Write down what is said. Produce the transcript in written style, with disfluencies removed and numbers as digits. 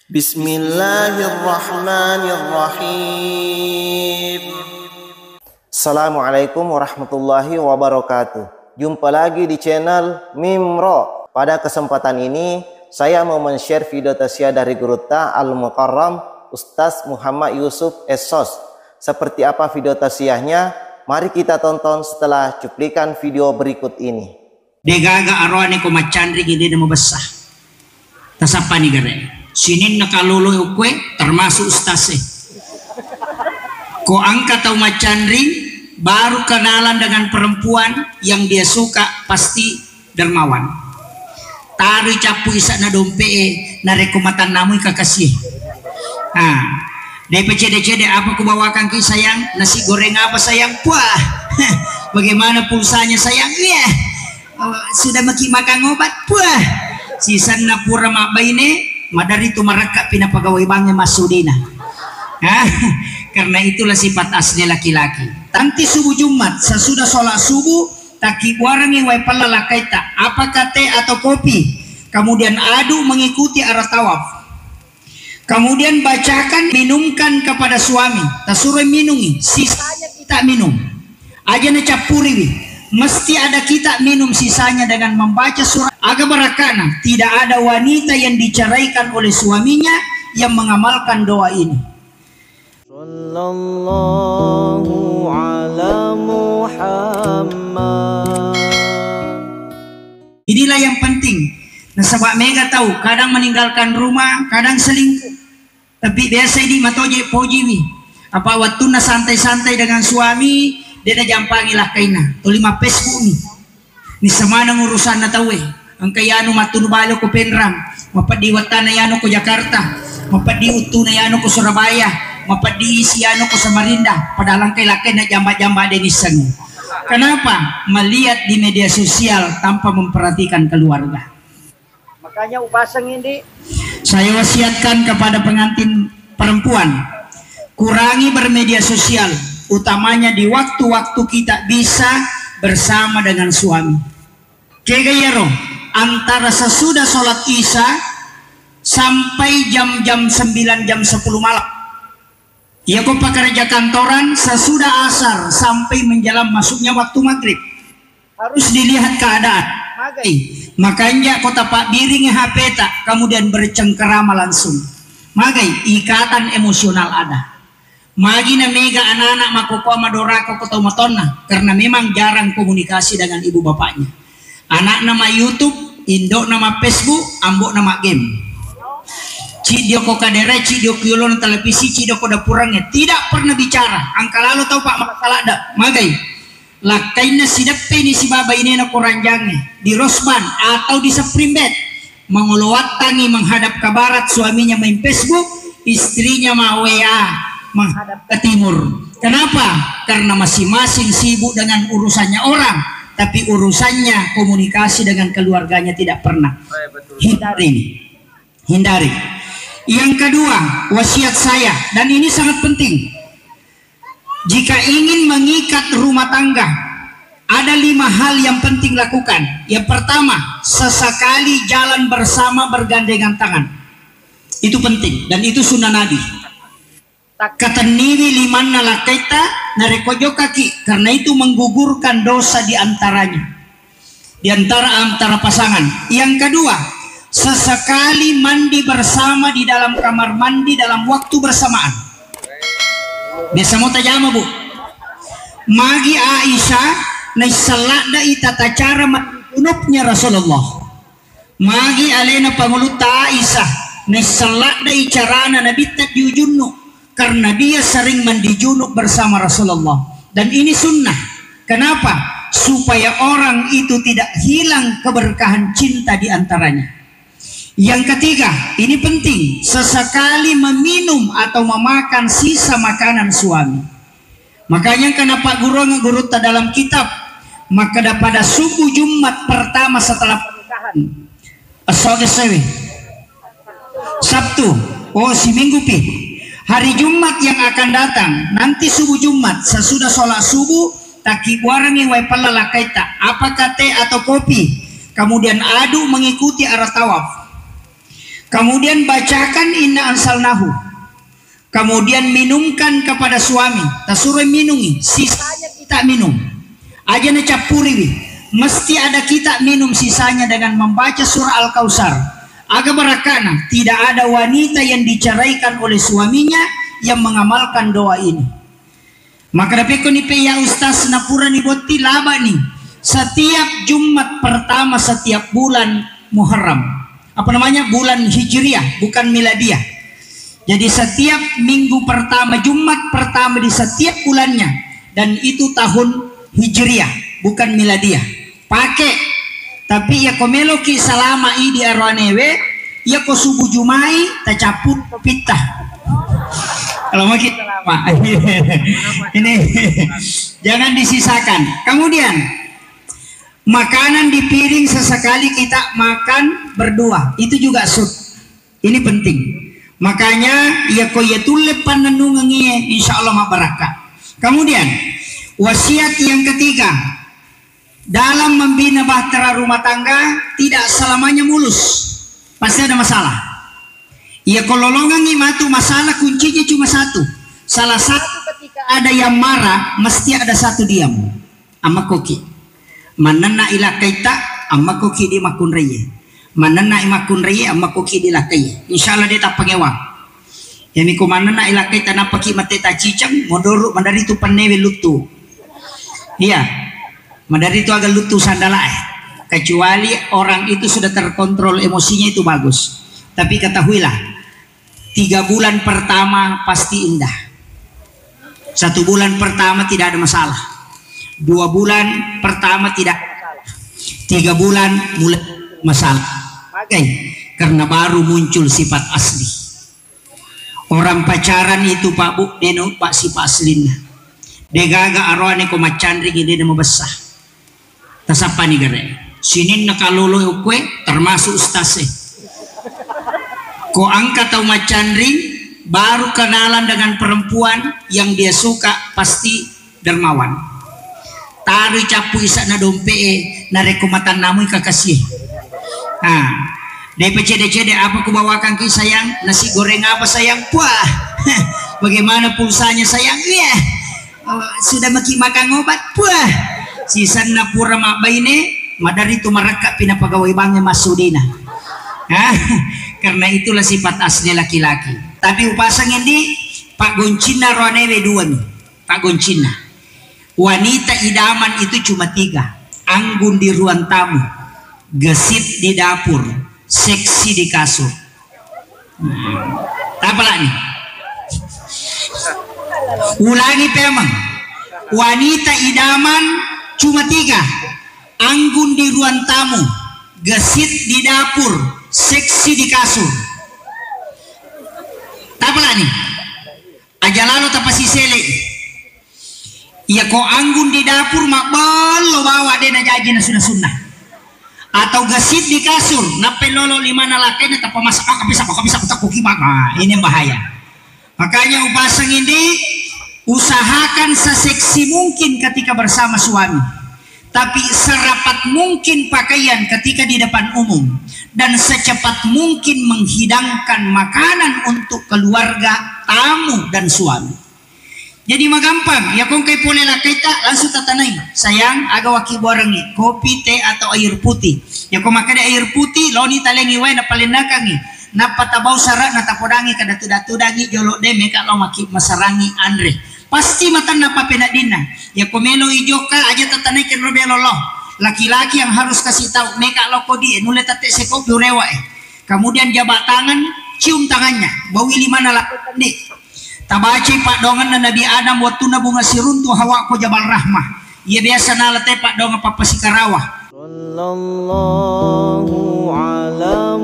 Bismillahirrahmanirrahim. Assalamualaikum warahmatullahi wabarakatuh. Jumpa lagi di channel Mimro. Pada kesempatan ini saya mau men-share video tausiah dari Guru Ta Al-Mukarram Ustaz Muhammad Yusuf Esos. Seperti apa video tausiahnya? Mari kita tonton setelah cuplikan video berikut ini. Degaga arwani ko macandri gini na mabasa. Tasapa ni gare. Sinin nakaluluy ukwe termasuk ustaz ko angkat tau macandri baru kenalan dengan perempuan yang dia suka pasti dermawan. Tari capu isa na dompe na rekomatan namu kakasih. Nah, DPCD apa ku bawakan ke sayang? Nasi goreng apa sayang? Wah, bagaimana pulsanya sayang? Iya, sudah makan obat. Wah, sisan na pura mabaine. Madari itu mereka pinapagawai bangnya masudina. Karena itulah sifat asli laki-laki. Tanti subuh Jumat sesudah sholat subuh taki warangi wai palalakaita apakah teh atau kopi, kemudian adu mengikuti arah tawaf, kemudian bacakan minumkan kepada suami tasuruh minumi sisanya kita minum aja necapuri mesti ada kita minum sisanya dengan membaca surat agak barakana. Tidak ada wanita yang diceraikan oleh suaminya yang mengamalkan doa ini. Sallallahu ala Muhammad. Inilah yang penting. Nah, sebab mega tahu kadang meninggalkan rumah, kadang selingkuh. Tapi biasa ini matoje pojiwi. Apa waktu na santai-santai dengan suami, dia na jampangilah kaina. Tulima Facebook ni. Ni sama nang urusan na tahu ang kayano matunubalo ko Penrang, mapadiwatan na yano ko Jakarta, mapadiutu na yano ko Surabaya, mapadiisi yano ko Samarinda, padalang kay laki na jamba-jamba denisan. Kenapa? Melihat di media sosial tanpa memperhatikan keluarga. Makanya upasang ini saya wasiatkan kepada pengantin perempuan, kurangi bermedia sosial, utamanya di waktu-waktu kita bisa bersama dengan suami. Kegayaro antara sesudah sholat isya sampai jam-jam 9 jam 10 malam. Ya kok pekerja kantoran sesudah asar sampai menjelang masuknya waktu maghrib. Harus dilihat keadaan. Makanya kota Pak biring HP tak kemudian bercengkerama langsung. Magai ikatan emosional ada. Magi na mega anak-anak makukuha madoraka ko matonna karena memang jarang komunikasi dengan ibu bapaknya. Anak nama YouTube, indok nama Facebook, ambok nama game. Cidio ko kadere, cidio kiulon televisi, cidio ko dapurangnya tidak pernah bicara. Angka lalu tahu Pak masalah ada. Magai lakaina sidape ni si baba ini na kuranjangnya di Rosman atau di Seprimbet menguluat tangi menghadap ke barat, suaminya main Facebook, istrinya mau WA menghadap ke timur. Kenapa? Karena masing-masing sibuk dengan urusannya orang, tapi urusannya komunikasi dengan keluarganya tidak pernah. Hindari. Yang kedua, wasiat saya, dan ini sangat penting. Jika ingin mengikat rumah tangga, ada 5 hal yang penting lakukan. Yang pertama, sesekali jalan bersama bergandengan tangan. Itu penting, dan itu sunnah Nabi. Kataniwi liman nalakaita narekojo kaki, karena itu menggugurkan dosa di antaranya, di antara pasangan. Yang kedua, sesekali mandi bersama di dalam kamar mandi dalam waktu bersamaan. Biasa mau tajama bu. Magi Aisyah naisalada itata cara unupnya Rasulullah. Magi alena pangulut Aisyah naisalada icarana nabi tak diujunnu. Karena dia sering mandi junub bersama Rasulullah. Dan ini sunnah. Kenapa? Supaya orang itu tidak hilang keberkahan cinta di antaranya. Yang ketiga, ini penting. Sesekali meminum atau memakan sisa makanan suami. Makanya kenapa guru dalam kitab, maka pada subuh Jumat pertama setelah pernikahan, Sabtu, si minggu pi, hari Jumat yang akan datang, nanti subuh Jumat sesudah sholat subuh taki warangi wai palalakaita apakah teh atau kopi, kemudian adu mengikuti arah tawaf, Kemudian bacakan inna ansalnahu. Kemudian minumkan kepada suami. Tasuruh minumi, sisanya kita minum. Aja na capuri, mesti ada kita minum sisanya dengan membaca surah Al-Kautsar. Aga barakana, tidak ada wanita yang diceraikan oleh suaminya yang mengamalkan doa ini. Maka dapet ko ni Peya Ustaz Napura ni Boti laba nih. Setiap Jumat pertama setiap bulan Muharram. Apa namanya? Bulan Hijriah, bukan Miladiah. Jadi setiap minggu pertama, Jumat pertama di setiap bulannya. Dan itu tahun Hijriah, bukan Miladiah. Pakai. Tapi ya komeloki salama i di arwanewe, ya ko subuh Jumai, tacaput pitah. Kalau mau kita lama. Ini jangan disisakan. Kemudian makanan di piring sesekali kita makan berdua, itu juga sud. Ini penting. Makanya ya koyatule pananungangi insyaallah mabarakah. Kemudian wasiat yang ketiga, dalam membina bahtera rumah tangga tidak selamanya mulus, pasti ada masalah. Ya kololongan matu masalah kuncinya cuma satu. Salah satu ketika ada yang marah mesti ada satu diam. Ama koki. Manana ila kaita amma koki di makun reye. Manana imakun reye amma koki di lakai. Insyaallah dia tak pengewang. Yani ko manana ila kaita na paki mate ta cicang modoro mandari tu panewe lutu. Iya. Mandari itu agak lutu sandala kecuali orang itu sudah terkontrol emosinya itu bagus. Tapi ketahuilah 3 bulan pertama pasti indah. 1 bulan pertama tidak ada masalah. 2 bulan pertama tidak masalah. 3 bulan mulai masalah. Karena baru muncul sifat asli. Orang pacaran itu Pak Bu deno Pak sifat aslinya. Degaga arwane ko macandri gede nama besar. Tasapa nih gere. Sinin nakalolo ukwe termasuk ustase. Ko angkat tau macandri baru kenalan dengan perempuan yang dia suka pasti dermawan. Taruh capu isa na dompe na rekomatan namu kakasih. DPCD apa ku bawakan ke sayang? Nasi goreng apa sayang? Wah, bagaimana pulsanya sayang? Iya, sudah makan obat? Wah, sisan na pura mak baine, madari tu marakak pinapagawai bangnya masudina. Karena itulah sifat asli laki-laki. Tapi upasang ini Pak Goncina roanewe 2 nih. Pak Goncina. Wanita idaman itu cuma 3. Anggun di ruang tamu, gesit di dapur, seksi di kasur. Apa lagi? Ulangi pemang. Wanita idaman cuma 3. Anggun di ruang tamu, gesit di dapur, seksi di kasur. Apa lagi? Aja lalu tapasi sele. Ya kok anggun di dapur mak lo bawa dia najaji na sunnah. Atau gesit di kasur, nape lolo 5 nalakainya tak pemasak bisa tak kuki maka ini bahaya. Makanya upasang ini usahakan seseksi mungkin ketika bersama suami, tapi serapat mungkin pakaian ketika di depan umum, dan secepat mungkin menghidangkan makanan untuk keluarga, tamu dan suami. Jadi mah gampang ya kong kay pole lah kita langsung tatanay sayang aga waki borang ni kopi teh atau air putih ya kong makan air putih lo ni talengi way na palinakang ni napatabaw sara na tapodangi kada tudangi jolo de meka lo maki masarangi andre pasti matan na papenadina ya komelo ijoka aja tatanay ken robelo lo laki-laki yang harus kasih tahu meka lo kodi nulet tate sekop durewa kemudian jabat tangan cium tangannya bawi 5 lakukan nih. Tabaci Pak dongan na Nabi Adam waktu na bunga siruntu hawa ko jabal rahmah. Ia biasa nalate Pak dongan papasikarawa. Sallallahu ala